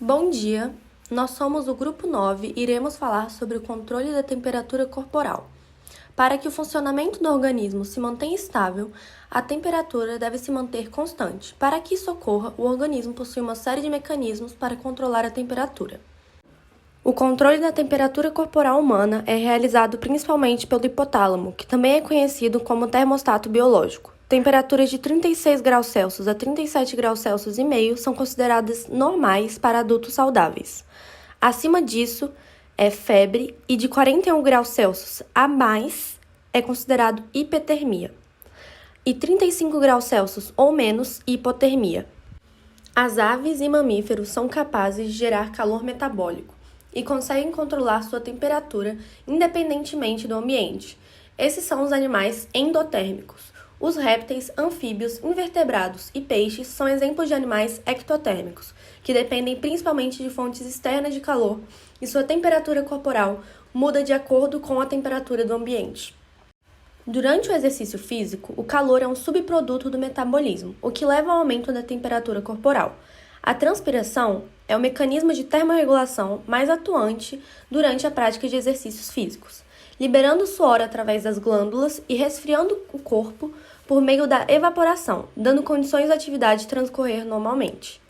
Bom dia! Nós somos o Grupo 9 e iremos falar sobre o controle da temperatura corporal. Para que o funcionamento do organismo se mantenha estável, a temperatura deve se manter constante. Para que isso ocorra, o organismo possui uma série de mecanismos para controlar a temperatura. O controle da temperatura corporal humana é realizado principalmente pelo hipotálamo, que também é conhecido como termostato biológico. Temperaturas de 36 graus Celsius a 37 graus Celsius e meio são consideradas normais para adultos saudáveis. Acima disso é febre e de 41 graus Celsius a mais é considerado hipertermia. E 35 graus Celsius ou menos, hipotermia. As aves e mamíferos são capazes de gerar calor metabólico e conseguem controlar sua temperatura independentemente do ambiente. Esses são os animais endotérmicos. Os répteis, anfíbios, invertebrados e peixes são exemplos de animais ectotérmicos, que dependem principalmente de fontes externas de calor e sua temperatura corporal muda de acordo com a temperatura do ambiente. Durante o exercício físico, o calor é um subproduto do metabolismo, o que leva ao aumento da temperatura corporal. A transpiração é o mecanismo de termorregulação mais atuante durante a prática de exercícios físicos, liberando suor através das glândulas e resfriando o corpo por meio da evaporação, dando condições da atividade transcorrer normalmente.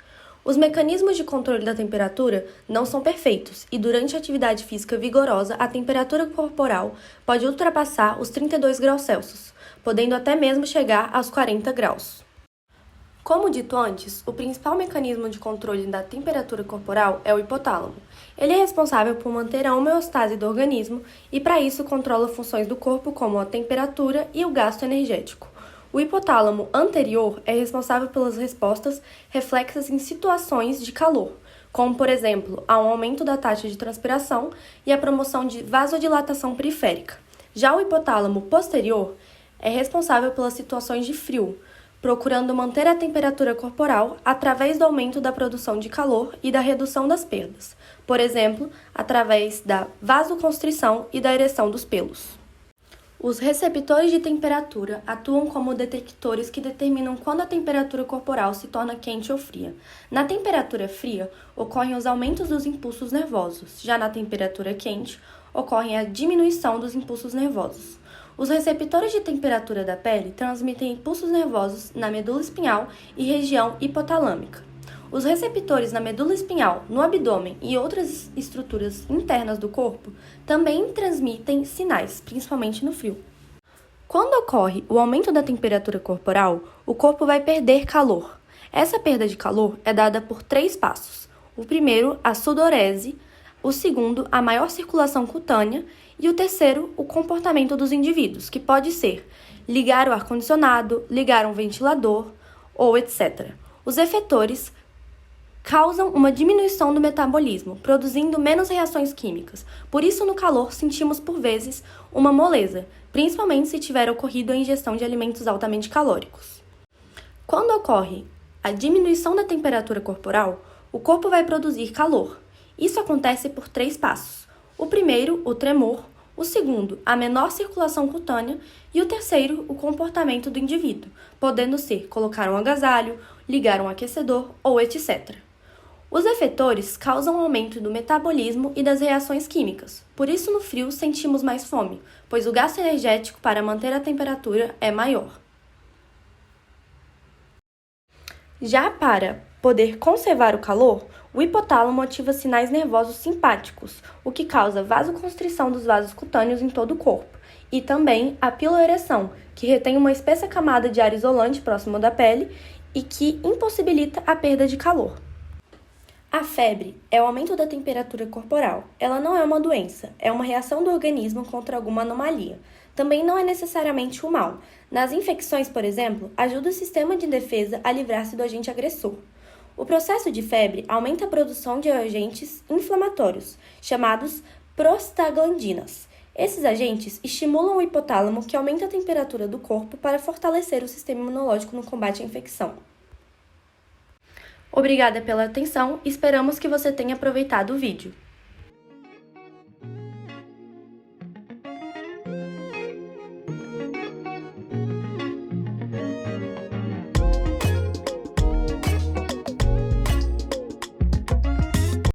Os mecanismos de controle da temperatura não são perfeitos e durante a atividade física vigorosa, a temperatura corporal pode ultrapassar os 32 graus Celsius, podendo até mesmo chegar aos 40 graus. Como dito antes, o principal mecanismo de controle da temperatura corporal é o hipotálamo. Ele é responsável por manter a homeostase do organismo e, para isso, controla funções do corpo como a temperatura e o gasto energético. O hipotálamo anterior é responsável pelas respostas reflexas em situações de calor, como, por exemplo, ao aumento da taxa de transpiração e a promoção de vasodilatação periférica. Já o hipotálamo posterior é responsável pelas situações de frio, procurando manter a temperatura corporal através do aumento da produção de calor e da redução das perdas, por exemplo, através da vasoconstrição e da ereção dos pelos. Os receptores de temperatura atuam como detectores que determinam quando a temperatura corporal se torna quente ou fria. Na temperatura fria, ocorrem os aumentos dos impulsos nervosos. Já na temperatura quente, ocorre a diminuição dos impulsos nervosos. Os receptores de temperatura da pele transmitem impulsos nervosos na medula espinhal e região hipotalâmica. Os receptores na medula espinhal, no abdômen e outras estruturas internas do corpo também transmitem sinais, principalmente no frio. Quando ocorre o aumento da temperatura corporal, o corpo vai perder calor. Essa perda de calor é dada por 3 passos. O primeiro, a sudorese, o segundo, a maior circulação cutânea e o terceiro, o comportamento dos indivíduos, que pode ser ligar o ar-condicionado, ligar um ventilador ou etc. Os efetores causam uma diminuição do metabolismo, produzindo menos reações químicas. Por isso, no calor, sentimos por vezes uma moleza, principalmente se tiver ocorrido a ingestão de alimentos altamente calóricos. Quando ocorre a diminuição da temperatura corporal, o corpo vai produzir calor. Isso acontece por 3 passos. O primeiro, o tremor. O segundo, a menor circulação cutânea. E o terceiro, o comportamento do indivíduo, podendo ser colocar um agasalho, ligar um aquecedor ou etc. Os efetores causam aumento do metabolismo e das reações químicas. Por isso, no frio, sentimos mais fome, pois o gasto energético para manter a temperatura é maior. Já para poder conservar o calor, o hipotálamo ativa sinais nervosos simpáticos, o que causa vasoconstrição dos vasos cutâneos em todo o corpo, e também a piloereção, que retém uma espessa camada de ar isolante próximo da pele e que impossibilita a perda de calor. A febre é o aumento da temperatura corporal. Ela não é uma doença, é uma reação do organismo contra alguma anomalia. Também não é necessariamente um mal. Nas infecções, por exemplo, ajuda o sistema de defesa a livrar-se do agente agressor. O processo de febre aumenta a produção de agentes inflamatórios, chamados prostaglandinas. Esses agentes estimulam o hipotálamo, que aumenta a temperatura do corpo para fortalecer o sistema imunológico no combate à infecção. Obrigada pela atenção, esperamos que você tenha aproveitado o vídeo.